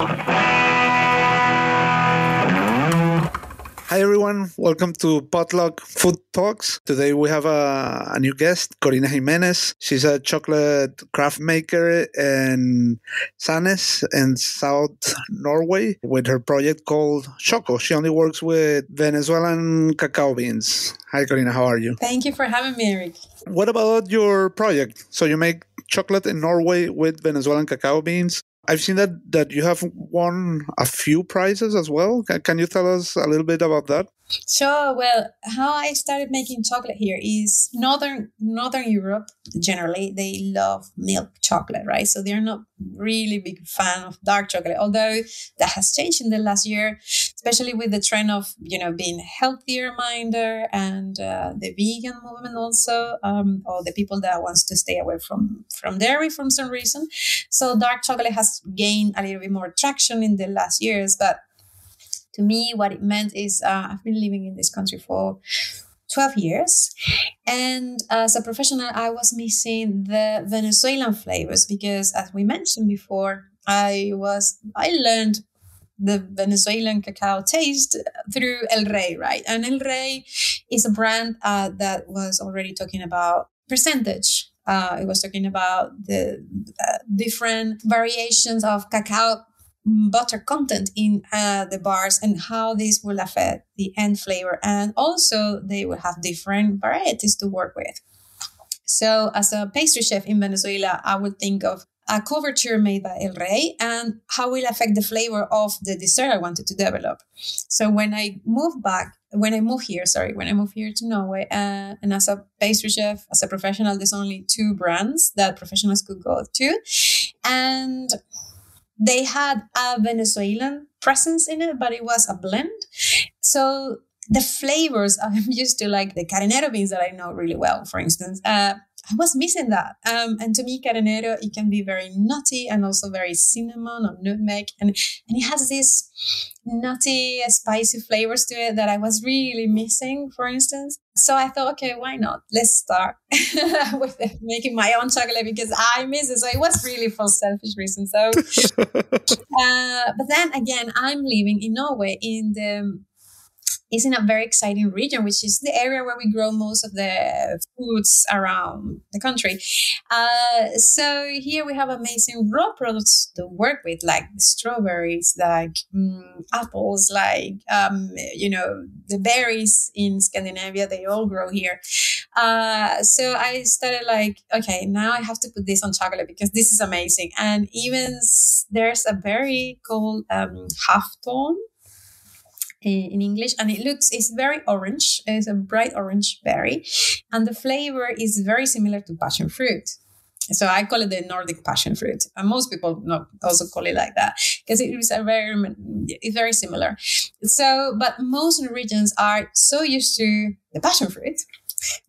Hi everyone, welcome to Potluck Food Talks. Today we have a new guest, Corina Gimenez. She's a chocolate craft maker in Sandnes in South Norway with her project called Xoco. She only works with Venezuelan cacao beans. Hi Corina, how are you? Thank you for having me, Eric. What about your project? So you make chocolate in Norway with Venezuelan cacao beans. I've seen that you have won a few prizes as well. Can you tell us a little bit about that? Sure. Well, how I started making chocolate here is Northern Europe. Generally, they love milk chocolate, right? So they're not really big fan of dark chocolate. Although that has changed in the last year, especially with the trend of being healthier minded and the vegan movement also, or the people that wants to stay away from dairy for some reason. So dark chocolate has gained a little bit more traction in the last years, but to me, what it meant is I've been living in this country for 12 years. And as a professional, I was missing the Venezuelan flavors because, as we mentioned before, I learned the Venezuelan cacao taste through El Rey, right? And El Rey is a brand that was already talking about percentage. It was talking about the different variations of cacao butter content in the bars and how this will affect the end flavor. And also they will have different varieties to work with. So as a pastry chef in Venezuela, I would think of a couverture made by El Rey and how will affect the flavor of the dessert I wanted to develop. So when I moved here to Norway, and as a pastry chef, as a professional, there's only 2 brands that professionals could go to. And they had a Venezuelan presence in it, but it was a blend. So the flavors I'm used to, like the carinero beans that I know really well, for instance, I was missing that. And to me, carinero, it can be very nutty and also very cinnamon or nutmeg. And it has this nutty, spicy flavors to it that I was really missing, for instance. So I thought, okay, why not? Let's start with making my own chocolate because I miss it. So it was really for selfish reasons. So, but then again, I'm living in Norway is in a very exciting region, which is the area where we grow most of the foods around the country. So here we have amazing raw products to work with, like strawberries, like apples, like, the berries in Scandinavia, they all grow here. So I started like, okay, now I have to put this on chocolate because this is amazing. And even there's a berry called halftone in English, and it's very orange. It's a bright orange berry, and the flavor is very similar to passion fruit. So I call it the Nordic passion fruit, and most people also call it like that because it's very similar. So, but most regions are so used to the passion fruit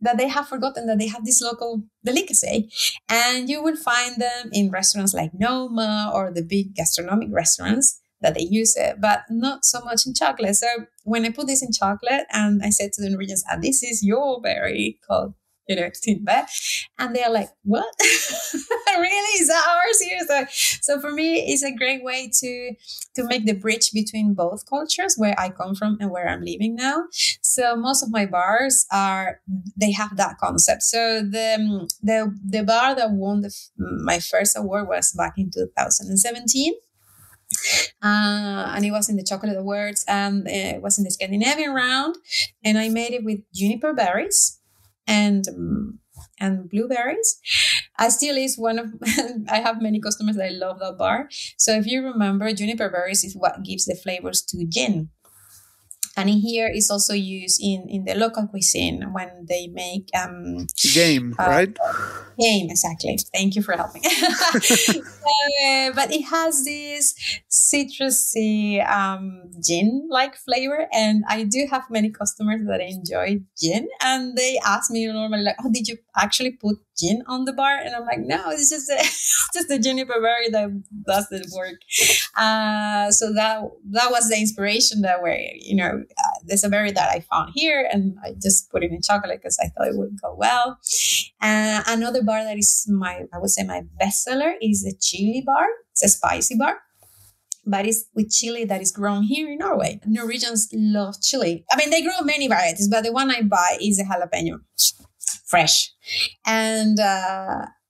that they have forgotten that they have this local delicacy, and you will find them in restaurants like Noma or the big gastronomic restaurants that they use it, but not so much in chocolate. So when I put this in chocolate and I said to the ingredients, this is your berry called, Tinbä, and they're like, what? Really? Is that ours here? So for me, it's a great way to make the bridge between both cultures, where I come from and where I'm living now. So most of my bars they have that concept. So the bar that won my first award was back in 2017. And it was in the Chocolate Awards, and it was in the Scandinavian round, and I made it with juniper berries and blueberries. I still is one of I have many customers that love that bar. So if you remember, juniper berries is what gives the flavors to gin. And in here is also used in the local cuisine when they make game, right? Game, exactly. Thank you for helping. But it has this citrusy gin-like flavor, and I do have many customers that enjoy gin, and they ask me normally like, "Oh, did you actually put gin on the bar?" And I'm like, "No, it's just just the juniper berry that does the work." So that was the inspiration that there's a berry that I found here, and I just put it in chocolate because I thought it would go well. Another bar that is my bestseller is the chili bar. It's a spicy bar. but it's with chili that is grown here in Norway. Norwegians love chili. I mean, they grow many varieties, but the one I buy is a jalapeno, fresh. And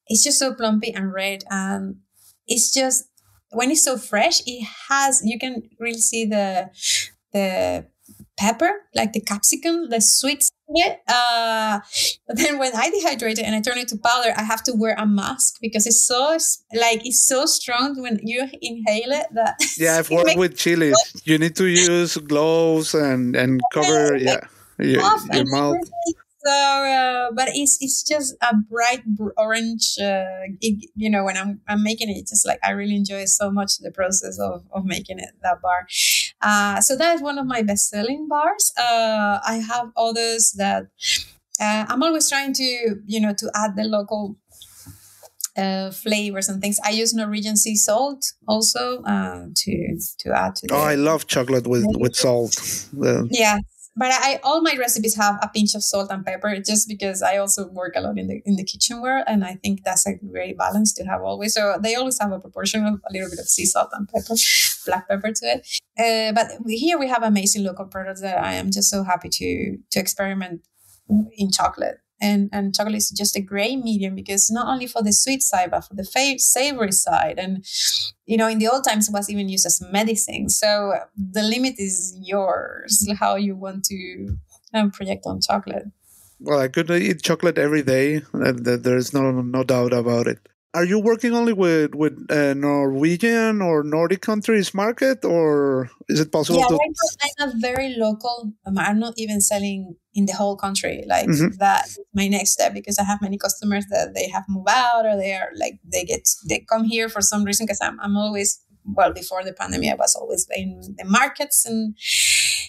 it's just so plumpy and red. And it's just, when it's so fresh, you can really see the pepper, like the capsicum, the sweet. But then when I dehydrate it and I turn it to powder, I have to wear a mask because it's so strong when you inhale it that Yeah, I've worked with chilies. You need to use gloves and cover your mouth. So, but it's just a bright orange. When I'm making it, just like I really enjoy so much the process of making it, that bar. So that is one of my best selling bars. I have others that I'm always trying to add the local flavors and things. I use Norwegian sea salt also to add to. I love chocolate with salt. Yeah. But all my recipes have a pinch of salt and pepper, just because I also work a lot in the kitchen world, and I think that's a great balance to have always. So they always have a proportion of a little bit of sea salt and pepper, black pepper to it. But here we have amazing local products that I am just so happy to experiment in chocolate. And chocolate is just a great medium, because not only for the sweet side, but for the savory side. And, in the old times it was even used as medicine. So the limit is yours, how you want to project on chocolate. Well, I could eat chocolate every day. There's no doubt about it. Are you working only with Norwegian or Nordic countries market, or is it possible to? Right now I'm a very local. I'm not even selling in the whole country. Like that's my next step, because I have many customers that they have moved out, or they come here for some reason. Because I'm always, before the pandemic, I was always in the markets, and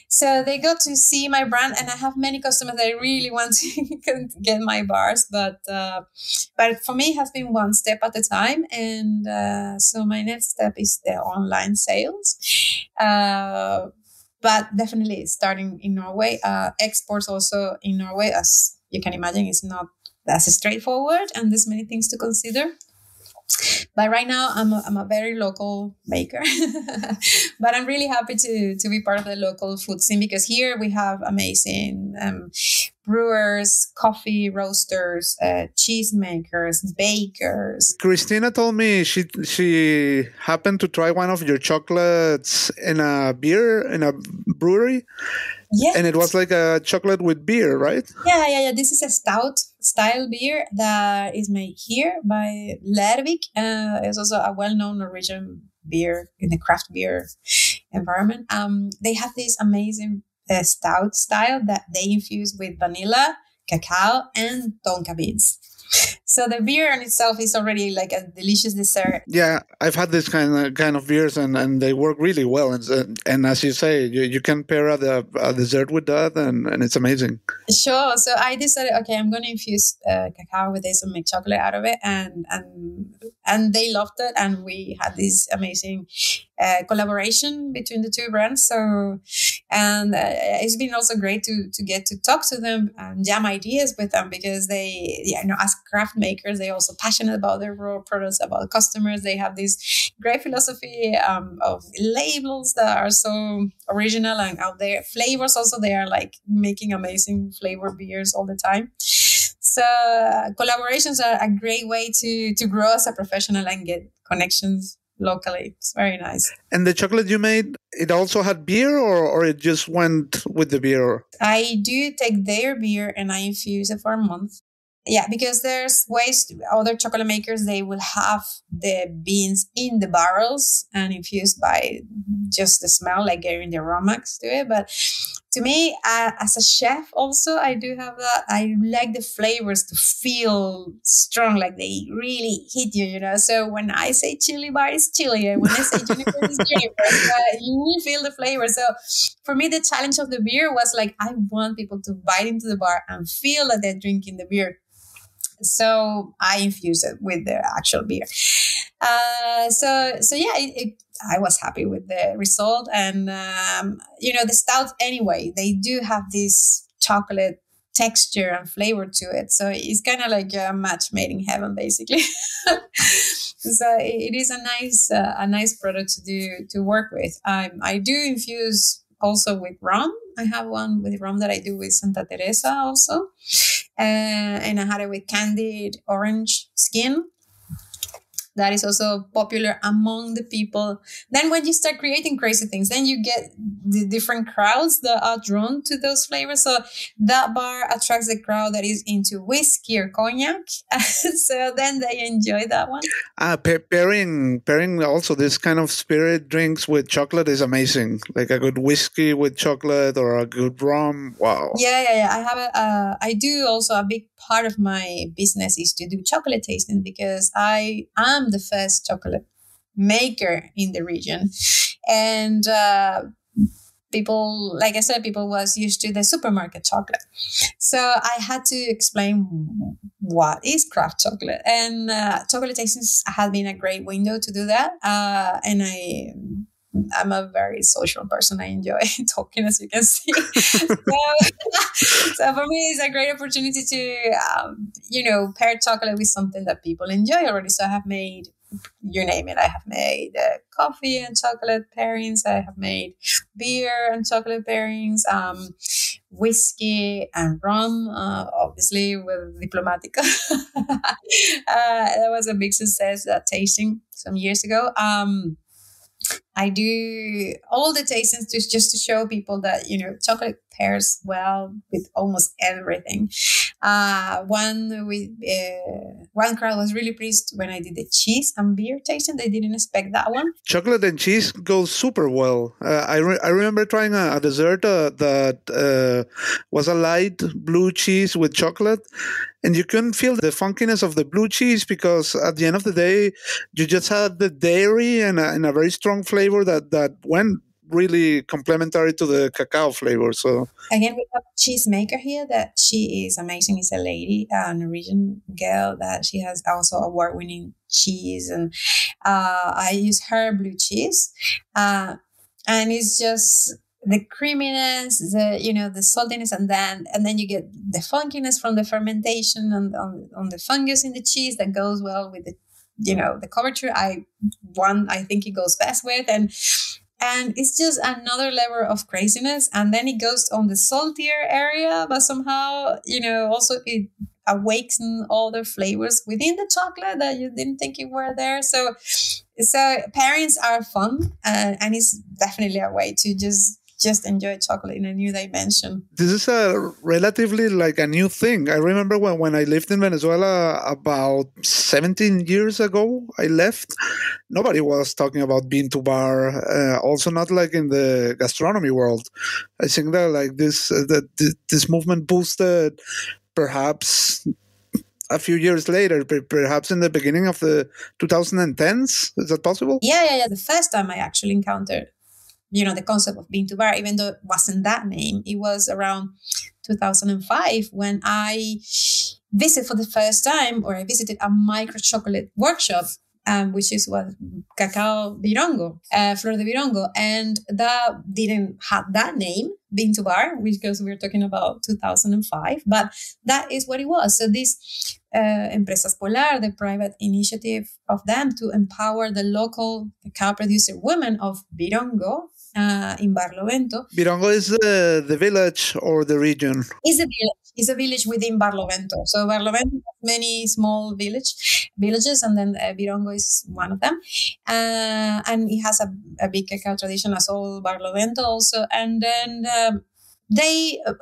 so they got to see my brand. And I have many customers that really want to get my bars, but for me, it has been one step at a time. And so my next step is the online sales. But definitely starting in Norway. Exports also in Norway, as you can imagine, is not as straightforward, and there's many things to consider. But right now, I'm a very local maker. But I'm really happy to be part of the local food scene, because here we have amazing brewers, coffee roasters, cheese makers, bakers. Christina told me she happened to try one of your chocolates in a brewery. Yes. And it was like a chocolate with beer, right? Yeah. This is a stout style beer that is made here by Lervik. It's also a well-known Norwegian beer in the craft beer environment. They have this amazing stout style that they infuse with vanilla, cacao, and tonka beans. So the beer in itself is already like a delicious dessert. Yeah, I've had this kind of beers, and they work really well. And as you say, you can pair a dessert with that, and it's amazing. Sure. So I decided, okay, I'm going to infuse cacao with this and make chocolate out of it, and they loved it, and we had this amazing collaboration between the two brands. So, and it's been also great to get to talk to them and jam ideas with them, because they, as craft makers, they're also passionate about their raw products, about customers. They have this great philosophy of labels that are so original and out there. Flavors also, they are like making amazing flavor beers all the time. So collaborations are a great way to grow as a professional and get connections locally. It's very nice. And the chocolate you made, it also had beer, or it just went with the beer? I do take their beer and I infuse it for a month. Yeah, because there's ways, other chocolate makers, they will have the beans in the barrels and infused by just the smell, like getting the aromas to it. But to me, as a chef also, I do have that. I like the flavors to feel strong, like they really hit you, So when I say chili bar, it's chili. And when I say juniper, it's juniper. You will feel the flavor. So for me, the challenge of the beer was like, I want people to bite into the bar and feel that they're drinking the beer. So I infused it with the actual beer. So yeah, I was happy with the result. And, the stout anyway, they do have this chocolate texture and flavor to it. So it's kind of like a match made in heaven, basically. So it is a nice product to work with. I do infuse also with rum. I have one with rum that I do with Santa Teresa also, and I had it with candied orange skin. That is also popular among the people. Then when you start creating crazy things, then you get the different crowds that are drawn to those flavors. So that bar attracts the crowd that is into whiskey or cognac. So then they enjoy that one. Pairing also this kind of spirit drinks with chocolate is amazing. Like a good whiskey with chocolate or a good rum. Wow. Yeah. I do also, a big part of my business is to do chocolate tasting, because I am the first chocolate maker in the region. And people, like I said, people was used to the supermarket chocolate. So I had to explain what is craft chocolate. And chocolate tastings had been a great window to do that. And I'm a very social person. I enjoy talking, as you can see. So for me, it's a great opportunity to, pair chocolate with something that people enjoy already. So I have made, you name it. I have made coffee and chocolate pairings. I have made beer and chocolate pairings, whiskey and rum, obviously with Diplomático. That was a big success, that tasting some years ago. I do all the tastings just to show people that, chocolate pairs well with almost everything. One crowd was really pleased when I did the cheese and beer tasting. They didn't expect that one. Chocolate and cheese goes super well. I remember trying a dessert that was a light blue cheese with chocolate. And you couldn't feel the funkiness of the blue cheese, because at the end of the day, you just had the dairy and a very strong flavor that went really complementary to the cacao flavor. So again, we have a cheese maker here that she is amazing. It's a lady, a Norwegian girl, that she has also award-winning cheese. And I use her blue cheese. And it's just the creaminess, the saltiness, and then you get the funkiness from the fermentation and on the fungus in the cheese that goes well with the coverture. I think it goes best with, and it's just another level of craziness. And then it goes on the saltier area, but somehow also it awakens all the flavors within the chocolate that you didn't think it were there. So pairings are fun, and it's definitely a way to just enjoy chocolate in a new dimension. This is a relatively like a new thing. I remember when I lived in Venezuela about 17 years ago, I left. Nobody was talking about bean to bar. Also not like in the gastronomy world. I think that like this movement boosted perhaps a few years later, perhaps in the beginning of the 2010s. Is that possible? Yeah. The first time I actually encountered the concept of bean to bar, even though it wasn't that name, it was around 2005 when I visited for the first time, or I visited a micro chocolate workshop, which is what cacao virongo, flor de virongo, and that didn't have that name, bean to bar, because we're talking about 2005, but that is what it was. So this Empresas Polar, the private initiative of them to empower the local cacao producer women of Virongo, in Barlovento. Virongo is the village or the region? It's a village within Barlovento. So Barlovento has many small villages, and then Virongo is one of them. And it has a big cacao tradition, as all Barlovento also. And then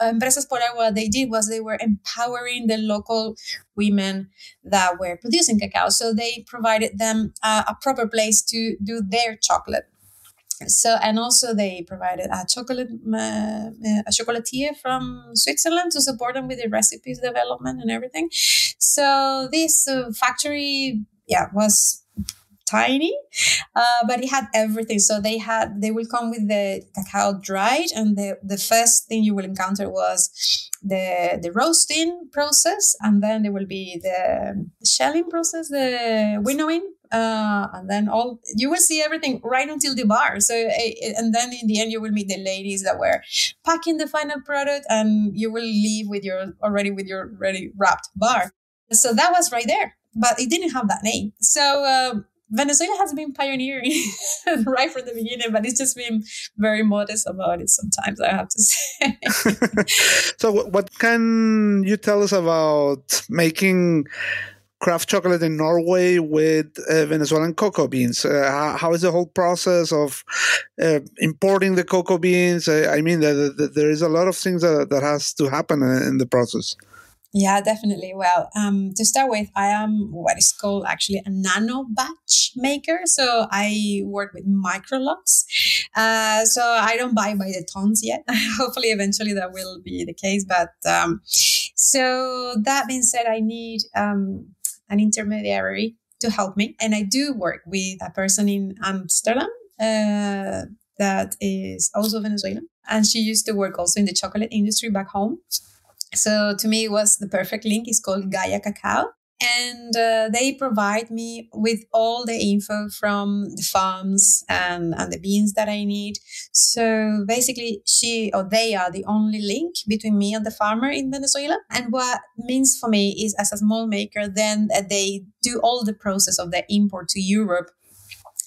Empresas Polar, what they did was they were empowering the local women that were producing cacao. So they provided them a proper place to do their chocolate. So, and also they provided a chocolatier from Switzerland to support them with the recipes development and everything. So this factory, was tiny, but it had everything. So they will come with the cacao dried, and the first thing you will encounter was the roasting process, and then there will be the shelling process, the winnowing and then you will see everything right until the bar. So, and then in the end, you will meet the ladies that were packing the final product, and you will leave with your ready wrapped bar. So that was right there, but it didn't have that name. So Venezuela has been pioneering right from the beginning, but it's just been very modest about it sometimes, I have to say. So what can you tell us about making craft chocolate in Norway with Venezuelan cocoa beans? How is the whole process of importing the cocoa beans? I mean, there is a lot of things that has to happen in the process. Yeah, definitely. Well, to start with, I am what is called actually a nano batch maker. So I work with micro lots. So I don't buy by the tons yet. Hopefully, eventually that will be the case. But so that being said, I need an intermediary to help me. And I do work with a person in Amsterdam that is also Venezuelan. And she used to work also in the chocolate industry back home. So to me, it was the perfect link. It's called Gaia Cacao. And they provide me with all the info from the farms and the beans that I need. So basically, they are the only link between me and the farmer in Venezuela. And what means for me is, as a small maker, then they do all the process of the import to Europe.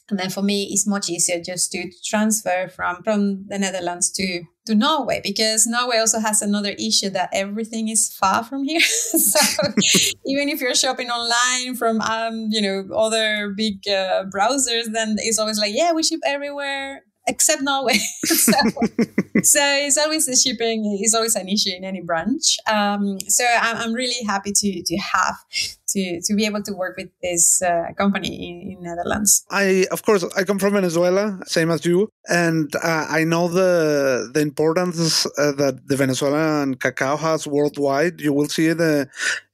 And then for me, it's much easier just to transfer from the Netherlands to Norway, because Norway also has another issue that everything is far from here. So even if you're shopping online from, other big browsers, then it's always like, yeah, we ship everywhere except Norway. So it's always the shipping is always an issue in any branch. So I'm really happy to have to be able to work with this company in Netherlands. I come from Venezuela, same as you, and I know the importance that the Venezuelan cacao has worldwide. You will see it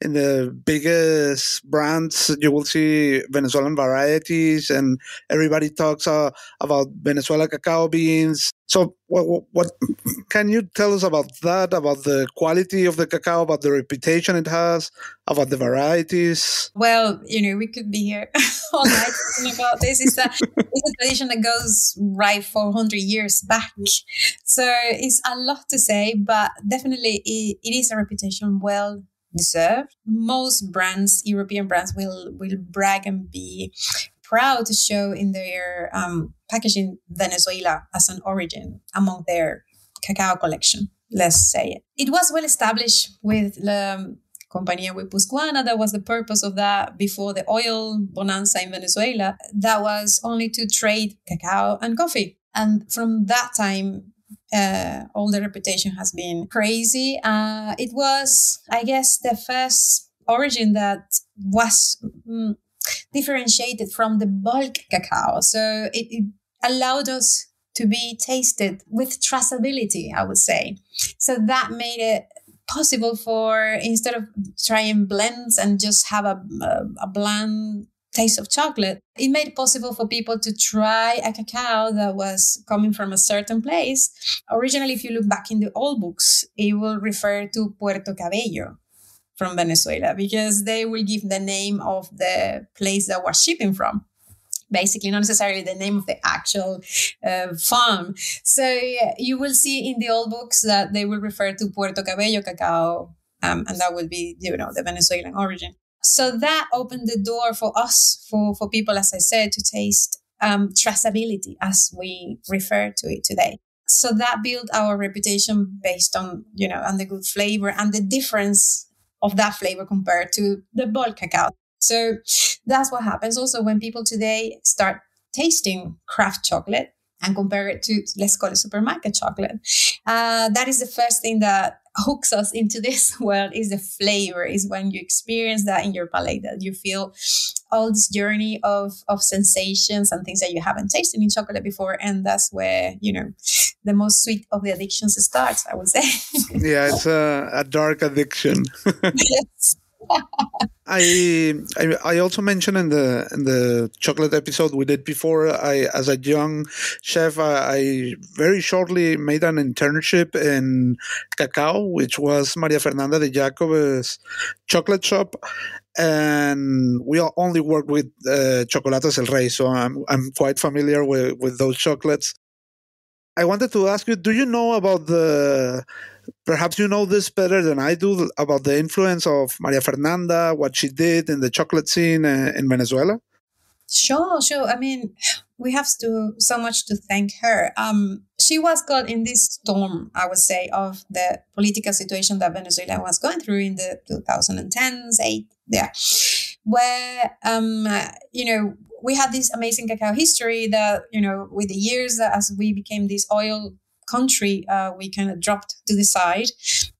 in the biggest brands. You will see Venezuelan varieties, and everybody talks about Venezuela cacao beans. So what can you tell us about that, about the quality of the cacao, about the reputation it has, about the varieties? Well, we could be here all night talking about this. It's a tradition that goes right 400 years back. So it's a lot to say, but definitely it is a reputation well deserved. Most brands, European brands, will brag and be proud to show in their packaging Venezuela as an origin among their cacao collection, let's say it. It was well established with the Compañía Guipuzcoana. That was the purpose of that before the oil bonanza in Venezuela. That was only to trade cacao and coffee. And from that time, all the reputation has been crazy. It was, I guess, the first origin that was differentiated from the bulk cacao. So it allowed us to be tasted with traceability, I would say. So that made it possible for, instead of trying blends and just have a bland taste of chocolate, it made it possible for people to try a cacao that was coming from a certain place. Originally, if you look back in the old books, it will refer to Puerto Cabello from Venezuela, because they will give the name of the place that was shipping from. Basically, not necessarily the name of the actual farm. So you will see in the old books that they will refer to Puerto Cabello cacao, and that will be, the Venezuelan origin. So that opened the door for us, for people, as I said, to taste traceability as we refer to it today. So that built our reputation based on, on the good flavor and the difference of that flavor compared to the bulk cacao. So that's what happens also when people today start tasting craft chocolate and compare it to, let's call it, supermarket chocolate. That is the first thing that hooks us into this world, is the flavor, is when you experience that in your palate, that you feel all this journey of sensations and things that you haven't tasted in chocolate before. And that's where, the most sweet of the addictions starts, I would say. Yeah, it's a dark addiction. Yes. I also mentioned in the chocolate episode we did before. I as a young chef, I very shortly made an internship in cacao, which was Maria Fernanda de Jacob's chocolate shop, and we only worked with Chocolates El Rey, so I'm quite familiar with those chocolates. I wanted to ask you, do you know about the perhaps you know this better than I do about the influence of Maria Fernanda, what she did in the chocolate scene in Venezuela? Sure, sure. I mean, we have to so much to thank her. She was caught in this storm, I would say, of the political situation that Venezuela was going through in the 2010s, yeah, where we had this amazing cacao history that with the years as we became this oil country, we kind of dropped to the side.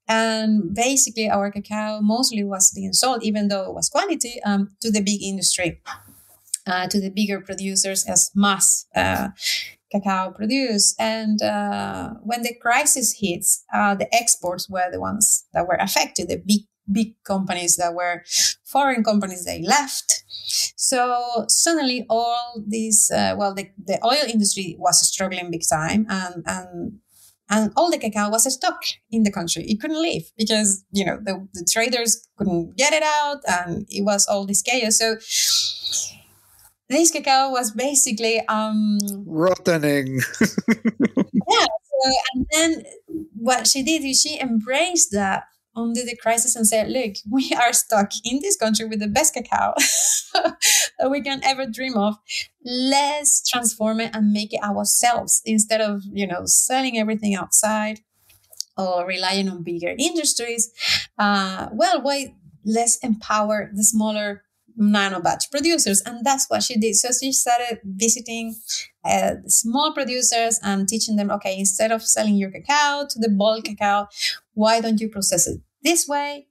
And basically, our cacao mostly was being sold, even though it was quality, to the big industry. To the bigger producers as mass cacao produce. And when the crisis hits, the exports were the ones that were affected. The big companies that were foreign companies, they left. So suddenly all these, the oil industry was struggling big time, and all the cacao was stuck in the country. It couldn't leave because, the traders couldn't get it out, and it was all this chaos. So this cacao was basically rottening. Yeah. So, and then what she did is she embraced that under the crisis and said, "Look, we are stuck in this country with the best cacao that we can ever dream of. Let's transform it and make it ourselves instead of selling everything outside or relying on bigger industries. Why let's empower the smaller nano batch producers?" And that's what she did. So she started visiting small producers and teaching them, okay, instead of selling your cacao to the bulk cacao, why don't you process it this way?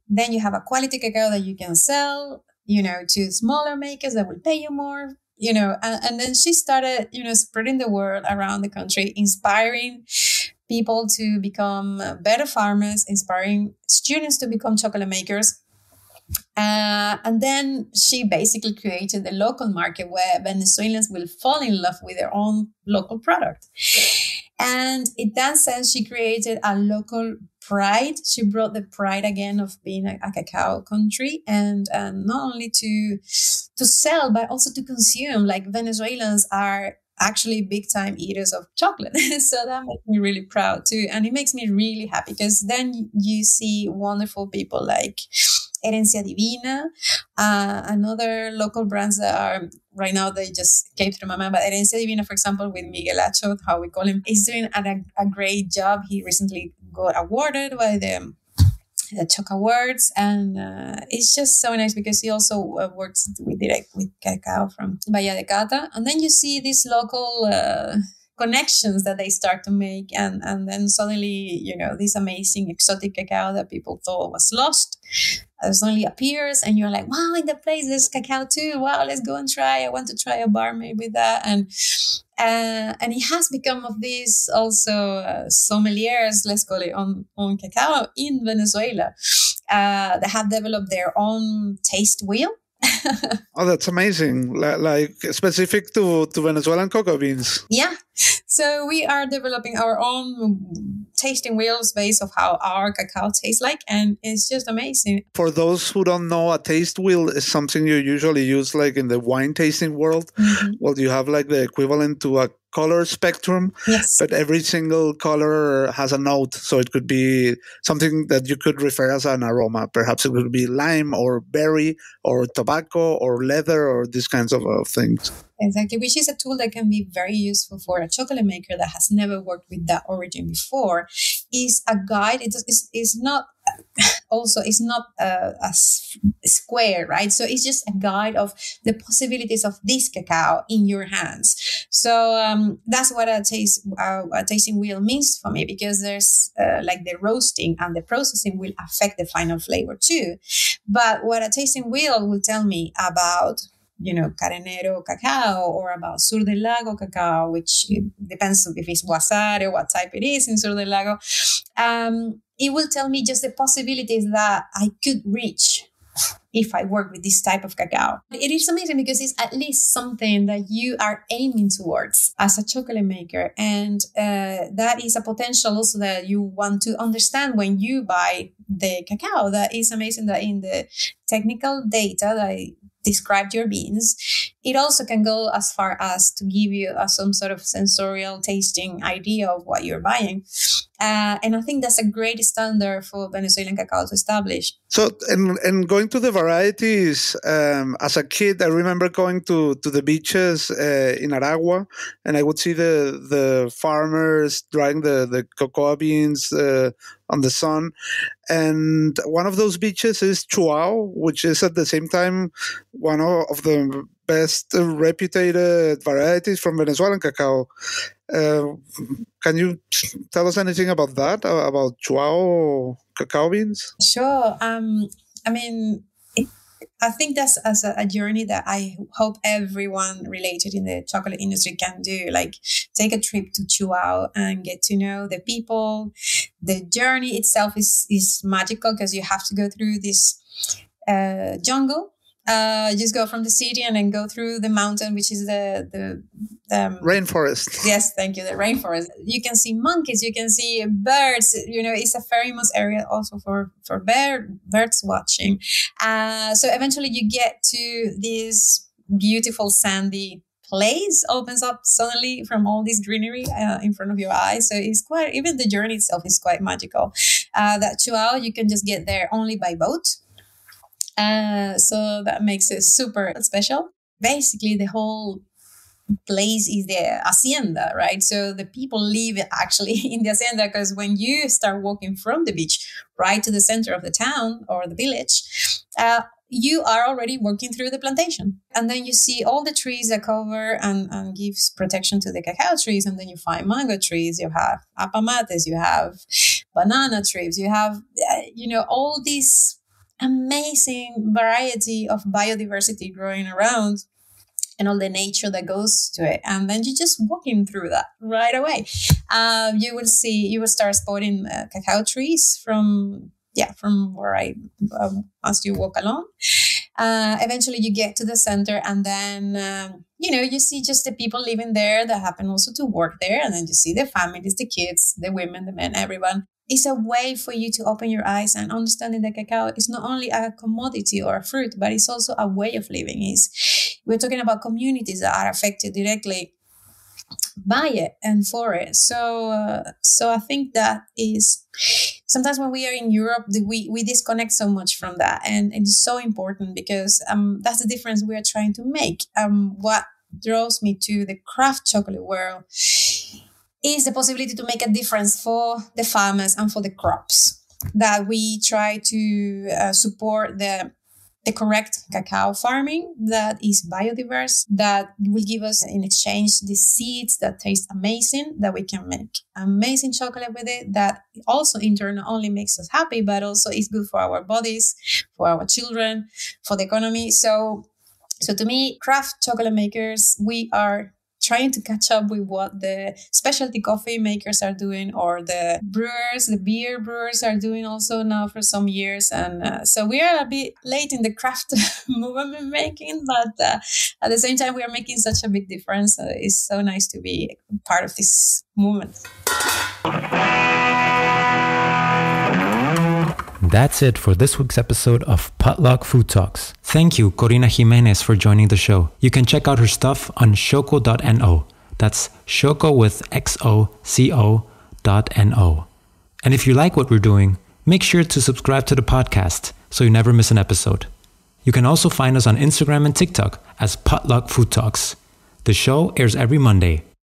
Then you have a quality cacao that you can sell, to smaller makers that will pay you more, and then she started, spreading the word around the country, inspiring people to become better farmers, inspiring students to become chocolate makers. And then she basically created a local market where Venezuelans will fall in love with their own local product. And in that sense, she created a local pride. She brought the pride again of being a cacao country, and not only to sell, but also to consume. Like, Venezuelans are actually big time eaters of chocolate. So that makes me really proud too. And it makes me really happy because then you see wonderful people like Herencia Divina, another local brands that are right now, they just came through my mind. But Herencia Divina, for example, with Miguel Acho, how we call him, is doing a great job. He recently got awarded by the Xoco Awards, and it's just so nice because he also works direct with cacao from Bahia de Cata. And then you see these local connections that they start to make, and then suddenly, this amazing exotic cacao that people thought was lost suddenly appears, and you're like, wow, in the place there's cacao too. Wow, let's go and try. I want to try a bar made with that. And it has become of these also sommeliers, let's call it, on cacao in Venezuela that have developed their own taste wheel. Oh, that's amazing. Like specific to Venezuelan cocoa beans. Yeah. So we are developing our own tasting wheels based of how our cacao tastes like, and it's just amazing. For those who don't know, a taste wheel is something you usually use like in the wine tasting world. Mm-hmm. Well, you have like the equivalent to a color spectrum, yes, but every single color has a note. So it could be something that you could refer as an aroma. Perhaps it could be lime or berry or tobacco or leather or these kinds of things. Exactly, which is a tool that can be very useful for a chocolate maker that has never worked with that origin before. Is a guide. It's not also, it's not a square, right? So it's just a guide of the possibilities of this cacao in your hands. So that's what a tasting wheel means for me, because there's like the roasting and the processing will affect the final flavor too. But what a tasting wheel will tell me about, Carenero cacao, or about Sur del Lago cacao, which depends if it's Guasare or what type it is in Sur del Lago. It will tell me just the possibilities that I could reach if I work with this type of cacao. It is amazing because it's at least something that you are aiming towards as a chocolate maker. And that is a potential also that you want to understand when you buy the cacao. That is amazing that in the technical data that I described your beans, it also can go as far as to give you some sort of sensorial tasting idea of what you're buying. And I think that's a great standard for Venezuelan cacao to establish. So, and going to the varieties, as a kid, I remember going to the beaches in Aragua, and I would see the farmers drying the cocoa beans on the sun. And one of those beaches is Chuao, which is at the same time one of the best reputed varieties from Venezuelan cacao. Can you tell us anything about that, about Chuao cacao beans? Sure. I mean, I think that's as a journey that I hope everyone related in the chocolate industry can do. Like, take a trip to Chuao and get to know the people. The journey itself is magical because you have to go through this jungle. Just go from the city and then go through the mountain, which is the rainforest. Yes, thank you. The rainforest. You can see monkeys. You can see birds. You know, it's a famous area also for birds watching. So eventually you get to this beautiful sandy place, opens up suddenly from all this greenery in front of your eyes. So it's quite, even the journey itself is quite magical. That Chuao, you can just get there only by boat. So that makes it super special. Basically, the whole place is the hacienda, right? So the people live actually in the hacienda, because when you start walking from the beach right to the center of the town or the village, you are already walking through the plantation. And then you see all the trees that cover and gives protection to the cacao trees. And then you find mango trees, you have apamates, you have banana trees, you have, all these amazing variety of biodiversity growing around and all the nature that goes to it. And then you're just walking through that right away. You will start spotting cacao trees from where as you walk along. Eventually you get to the center, and then, you see just the people living there that happen also to work there. And then you see the families, the kids, the women, the men, everyone. It's a way for you to open your eyes and understanding that cacao is not only a commodity or a fruit, but it's also a way of living. We're talking about communities that are affected directly by it and for it. So I think that is sometimes when we are in Europe, we disconnect so much from that, and it's so important because that's the difference we are trying to make. What draws me to the craft chocolate world is the possibility to make a difference for the farmers and for the crops, that we try to support the correct cacao farming that is biodiverse, that will give us in exchange the seeds that taste amazing, that we can make amazing chocolate with it, that also in turn not only makes us happy, but also is good for our bodies, for our children, for the economy. So to me, craft chocolate makers, we are trying to catch up with what the specialty coffee makers are doing, or the brewers, the beer brewers are doing also now for some years. And so we are a bit late in the craft movement making, but at the same time, we are making such a big difference. It's so nice to be part of this movement. That's it for this week's episode of Potluck Food Talks. Thank you, Corina Gimenez, for joining the show. You can check out her stuff on Xoco.no. That's Xoco with XOCO.no. And if you like what we're doing, make sure to subscribe to the podcast so you never miss an episode. You can also find us on Instagram and TikTok as Potluck Food Talks. The show airs every Monday.